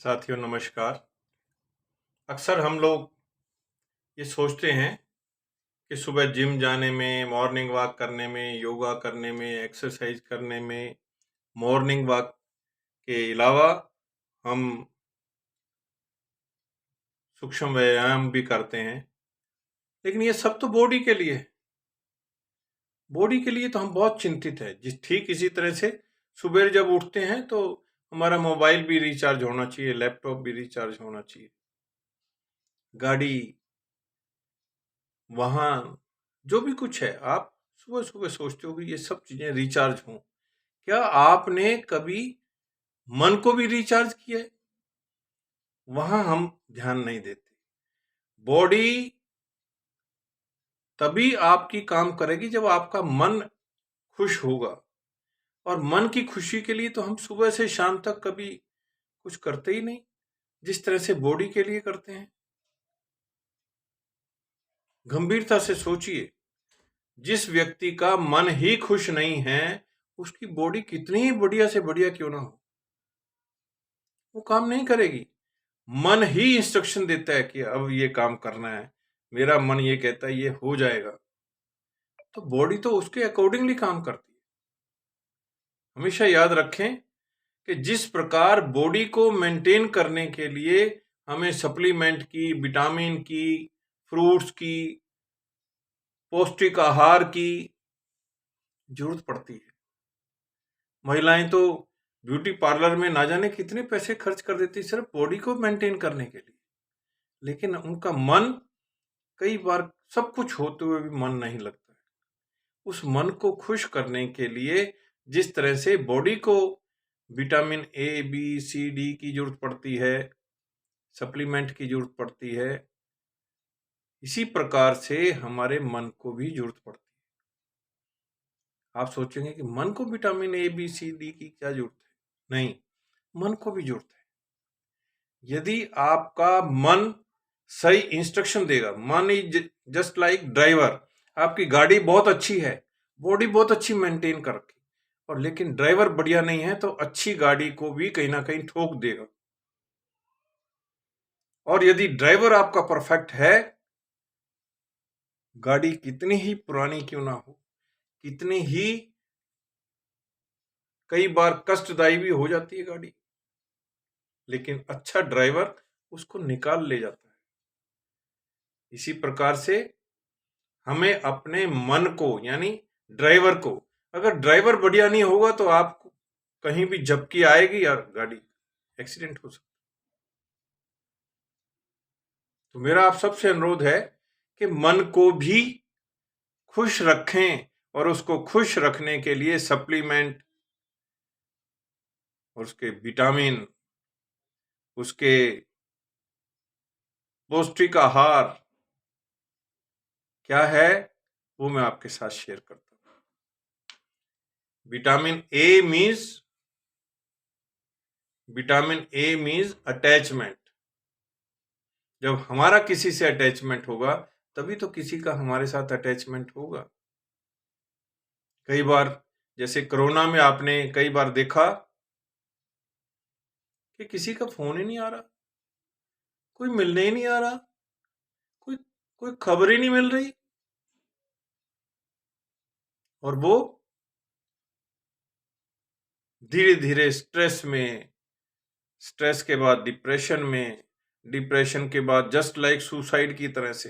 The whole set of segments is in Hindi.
साथियों नमस्कार। अक्सर हम लोग ये सोचते हैं कि सुबह जिम जाने में, मॉर्निंग वॉक करने में, योगा करने में, एक्सरसाइज करने में, मॉर्निंग वॉक के अलावा हम सूक्ष्म व्यायाम भी करते हैं। लेकिन ये सब तो बॉडी के लिए है। बॉडी के लिए तो हम बहुत चिंतित हैं। ठीक इसी तरह से सुबह जब उठते हैं तो हमारा मोबाइल भी रिचार्ज होना चाहिए, लैपटॉप भी रिचार्ज होना चाहिए, गाड़ी, वाहन, जो भी कुछ है, आप सुबह सुबह सोचते हो कि ये सब चीजें रिचार्ज हों। क्या आपने कभी मन को भी रिचार्ज किया है? वहां हम ध्यान नहीं देते। बॉडी तभी आपकी काम करेगी जब आपका मन खुश होगा, और मन की खुशी के लिए तो हम सुबह से शाम तक कभी कुछ करते ही नहीं, जिस तरह से बॉडी के लिए करते हैं। गंभीरता से सोचिए, जिस व्यक्ति का मन ही खुश नहीं है, उसकी बॉडी कितनी ही बढ़िया से बढ़िया क्यों ना हो, वो काम नहीं करेगी। मन ही इंस्ट्रक्शन देता है कि अब ये काम करना है, मेरा मन ये कहता है ये हो जाएगा, तो बॉडी तो उसके अकॉर्डिंगली काम करती है। हमेशा याद रखें कि जिस प्रकार बॉडी को मेंटेन करने के लिए हमें सप्लीमेंट की, विटामिन की, फ्रूट्स की, पौष्टिक आहार की जरूरत पड़ती है। महिलाएं तो ब्यूटी पार्लर में ना जाने कितने पैसे खर्च कर देती सिर्फ बॉडी को मेंटेन करने के लिए, लेकिन उनका मन कई बार सब कुछ होते हुए भी मन नहीं लगता है। उस मन को खुश करने के लिए जिस तरह से बॉडी को vitamin A, B, C, D की जरूरत पड़ती है, सप्लीमेंट की जरूरत पड़ती है, इसी प्रकार से हमारे मन को भी जरूरत पड़ती है। आप सोचेंगे कि मन को vitamin A, B, C, D की क्या जरूरत है? नहीं, मन को भी जरूरत है। यदि आपका मन सही इंस्ट्रक्शन देगा, मन इज जस्ट लाइक ड्राइवर। आपकी गाड़ी बहुत अच्छी है, बॉडी बहुत अच्छी मेंटेन कर रखी, और लेकिन ड्राइवर बढ़िया नहीं है तो अच्छी गाड़ी को भी कहीं ना कहीं ठोक देगा। और यदि ड्राइवर आपका परफेक्ट है, गाड़ी कितनी ही पुरानी क्यों ना हो, कितनी ही कई बार कष्टदायी भी हो जाती है गाड़ी, लेकिन अच्छा ड्राइवर उसको निकाल ले जाता है। इसी प्रकार से हमें अपने मन को, यानी ड्राइवर को, अगर ड्राइवर बढ़िया नहीं होगा तो आपको कहीं भी झपकी आएगी और गाड़ी एक्सीडेंट हो सकता है। तो मेरा आप सबसे अनुरोध है कि मन को भी खुश रखें, और उसको खुश रखने के लिए सप्लीमेंट और उसके विटामिन, उसके पौष्टिक आहार क्या है वो मैं आपके साथ शेयर करता हूं। Vitamin A means attachment. जब हमारा किसी से अटैचमेंट होगा तभी तो किसी का हमारे साथ अटैचमेंट होगा। कई बार जैसे कोरोना में आपने कई बार देखा कि किसी का फोन ही नहीं आ रहा, कोई मिलने ही नहीं आ रहा, कोई कोई खबर ही नहीं मिल रही, और वो धीरे धीरे स्ट्रेस के बाद डिप्रेशन में, डिप्रेशन के बाद जस्ट लाइक सुसाइड की तरह से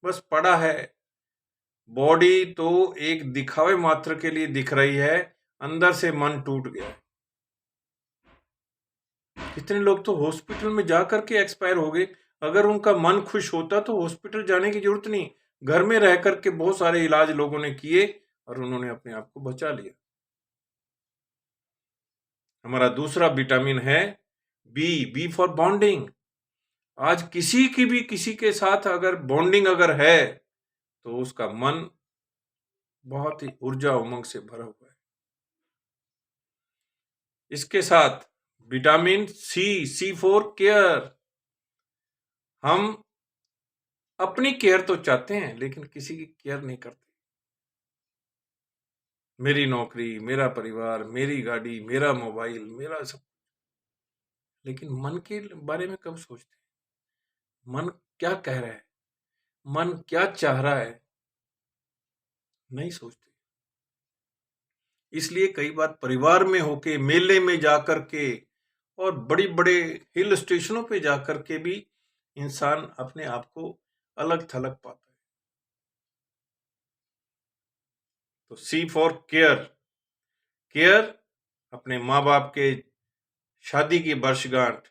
बस पड़ा है। बॉडी तो एक दिखावे मात्र के लिए दिख रही है, अंदर से मन टूट गया है। कितने लोग तो हॉस्पिटल में जाकर के एक्सपायर हो गए। अगर उनका मन खुश होता तो हॉस्पिटल जाने की जरूरत नहीं, घर में रह करके बहुत सारे इलाज लोगों ने किए और उन्होंने अपने आप को बचा लिया। हमारा दूसरा विटामिन है बी फॉर बॉन्डिंग। आज किसी की भी किसी के साथ अगर बॉन्डिंग अगर है तो उसका मन बहुत ही ऊर्जा उमंग से भरा हुआ है। इसके साथ विटामिन सी फॉर केयर। हम अपनी केयर तो चाहते हैं लेकिन किसी की केयर नहीं करते। मेरी नौकरी, मेरा परिवार, मेरी गाड़ी, मेरा मोबाइल, मेरा सब, लेकिन मन के बारे में कब सोचते हैं? मन क्या कह रहा है, मन क्या चाह रहा है, नहीं सोचते। इसलिए कई बार परिवार में होके, मेले में जाकर के और बड़ी बड़े हिल स्टेशनों पे जाकर के भी इंसान अपने आप को अलग थलग पाता है। तो सी फॉर केयर। केयर अपने माँ बाप के शादी की वर्षगांठ,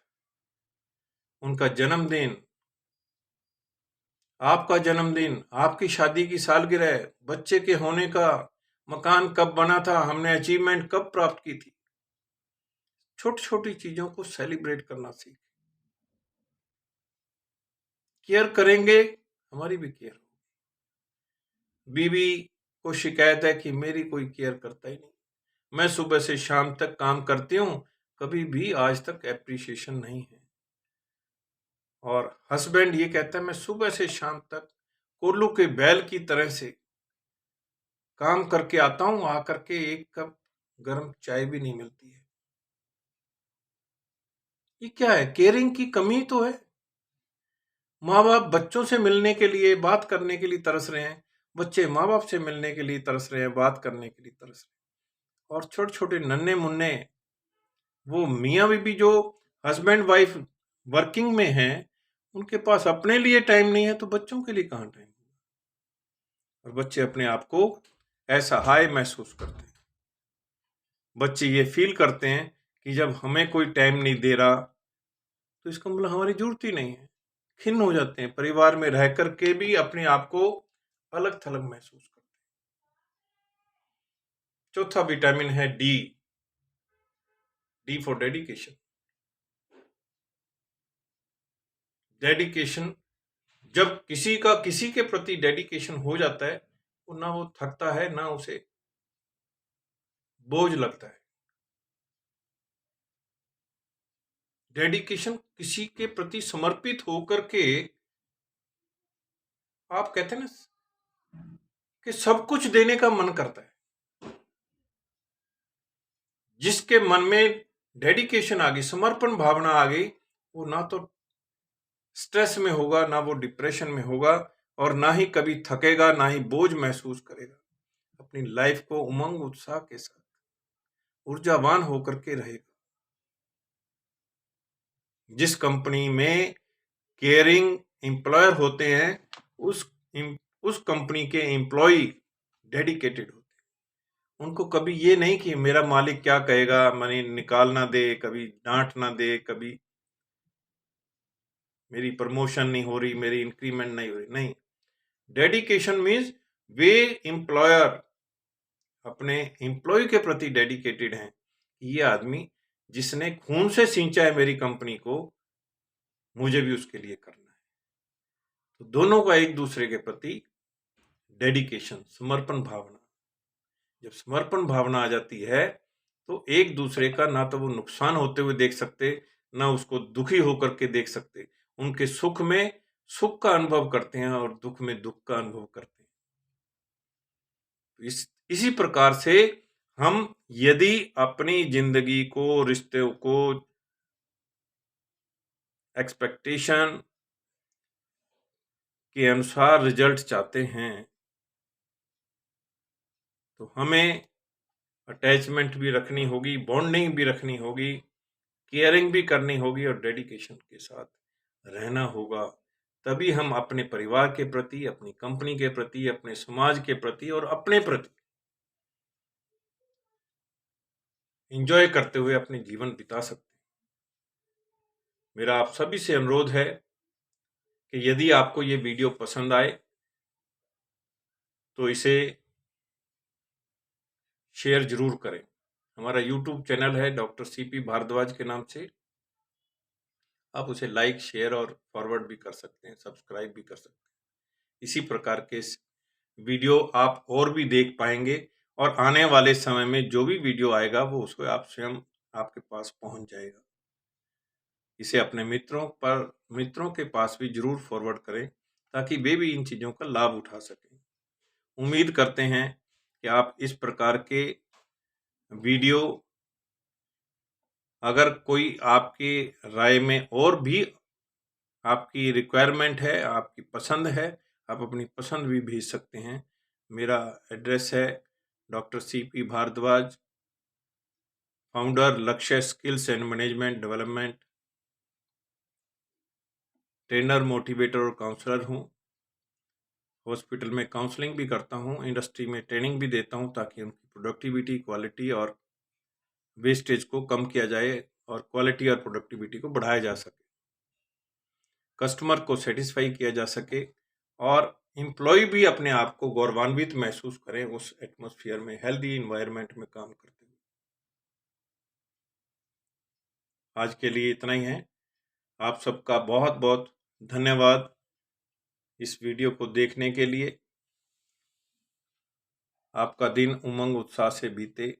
उनका जन्मदिन, आपका जन्मदिन, आपकी शादी की सालगिरह, बच्चे के होने का, मकान कब बना था, हमने अचीवमेंट कब प्राप्त की थी। छोटी छोटी चीजों को सेलिब्रेट करना सीखें। केयर करेंगे, हमारी भी केयर होगी। बीवी को शिकायत है कि मेरी कोई केयर करता ही नहीं, मैं सुबह से शाम तक काम करती हूँ, कभी भी आज तक एप्रिसिएशन नहीं है। और हस्बैंड ये कहता है मैं सुबह से शाम तक कोल्लू के बैल की तरह से काम करके आता हूं, आकर के एक कप गर्म चाय भी नहीं मिलती है। ये क्या है? केयरिंग की कमी तो है। माँ बाप बच्चों से मिलने के लिए, बात करने के लिए तरस रहे हैं, बच्चे माँ बाप से मिलने के लिए तरस रहे हैं, बात करने के लिए तरस रहे हैं। और छोटे छोटे नन्हे मुन्ने वो मियाँ बीबी जो हस्बैंड वाइफ वर्किंग में हैं, उनके पास अपने लिए टाइम नहीं है, तो बच्चों के लिए कहाँ टाइम? और बच्चे अपने आप को ऐसा हाई महसूस करते हैं। बच्चे ये फील करते हैं कि जब हमें कोई टाइम नहीं दे रहा, तो इसका मतलब हमारी जरूरत ही नहीं है। खिन्न हो जाते हैं, परिवार में रह करके भी अपने आप को अलग थलग महसूस करते हैं। चौथा विटामिन है D. D for dedication. Dedication, जब किसी का किसी के प्रति डेडिकेशन हो जाता है, तो ना वो थकता है, ना उसे बोझ लगता है। डेडिकेशन किसी के प्रति समर्पित होकर के, आप कहते हैं ना कि सब कुछ देने का मन करता है। जिसके मन में डेडिकेशन आ गई, समर्पण भावना आ गई, वो ना तो स्ट्रेस में होगा, ना वो डिप्रेशन में होगा, और ना ही कभी थकेगा, ना ही बोझ महसूस करेगा। अपनी लाइफ को उमंग उत्साह के साथ ऊर्जावान होकर के रहेगा। जिस कंपनी में केयरिंग एम्प्लॉयर होते हैं, उस कंपनी के एम्प्लॉय डेडिकेटेड होते हैं। उनको कभी ये नहीं कि मेरा मालिक क्या कहेगा, मनी निकाल ना दे, कभी डांट ना दे, कभी मेरी प्रमोशन नहीं हो रही, मेरी इंक्रीमेंट नहीं हो रही। नहीं, डेडिकेशन मीन्स वे एम्प्लॉयर अपने एम्प्लॉय के प्रति डेडिकेटेड हैं। ये आदमी जिसने खून से सींचा है मेरी कंपनी को, मुझे भी उसके लिए करना है। तो दोनों का एक दूसरे के प्रति डेडिकेशन, समर्पण भावना। जब समर्पण भावना आ जाती है, तो एक दूसरे का ना तो वो नुकसान होते हुए देख सकते, ना उसको दुखी होकर के देख सकते। उनके सुख में सुख का अनुभव करते हैं और दुख में दुख का अनुभव करते हैं। इसी प्रकार से हम यदि अपनी जिंदगी को, रिश्तों को, एक्सपेक्टेशन के अनुसार रिजल्ट चाहते हैं, तो हमें अटैचमेंट भी रखनी होगी, बॉन्डिंग भी रखनी होगी, केयरिंग भी करनी होगी, और डेडिकेशन के साथ रहना होगा। तभी हम अपने परिवार के प्रति, अपनी कंपनी के प्रति, अपने समाज के प्रति और अपने प्रति एंजॉय करते हुए अपने जीवन बिता सकते हैं। मेरा आप सभी से अनुरोध है कि यदि आपको ये वीडियो पसंद आए, तो इसे शेयर जरूर करें। हमारा YouTube चैनल है डॉक्टर CP भारद्वाज के नाम से। आप उसे लाइक, शेयर और फॉरवर्ड भी कर सकते हैं, सब्सक्राइब भी कर सकते हैं। इसी प्रकार के वीडियो आप और भी देख पाएंगे, और आने वाले समय में जो भी वीडियो आएगा वो उसको आप स्वयं आपके पास पहुंच जाएगा। इसे अपने मित्रों के पास भी जरूर फॉरवर्ड करें, ताकि वे भी इन चीज़ों का लाभ उठा सकें। उम्मीद करते हैं कि आप इस प्रकार के वीडियो अगर कोई आपकी राय में और भी आपकी रिक्वायरमेंट है, आपकी पसंद है, आप अपनी पसंद भी भेज सकते हैं। मेरा एड्रेस है डॉक्टर CP भारद्वाज, फाउंडर लक्ष्य skills and management development, trainer, motivator और काउंसलर हूँ। हॉस्पिटल में काउंसलिंग भी करता हूँ, इंडस्ट्री में ट्रेनिंग भी देता हूँ ताकि उनकी प्रोडक्टिविटी, क्वालिटी और वेस्टेज को कम किया जाए और क्वालिटी और प्रोडक्टिविटी को बढ़ाया जा सके, कस्टमर को सेटिस्फाई किया जा सके और एम्प्लॉय भी अपने आप को गौरवान्वित महसूस करें उस एटमॉस्फेयर में, हेल्दी इन्वायरमेंट में काम करते हुए। आज के लिए इतना ही है। आप सबका बहुत बहुत धन्यवाद इस वीडियो को देखने के लिए। आपका दिन उमंग उत्साह से बीते।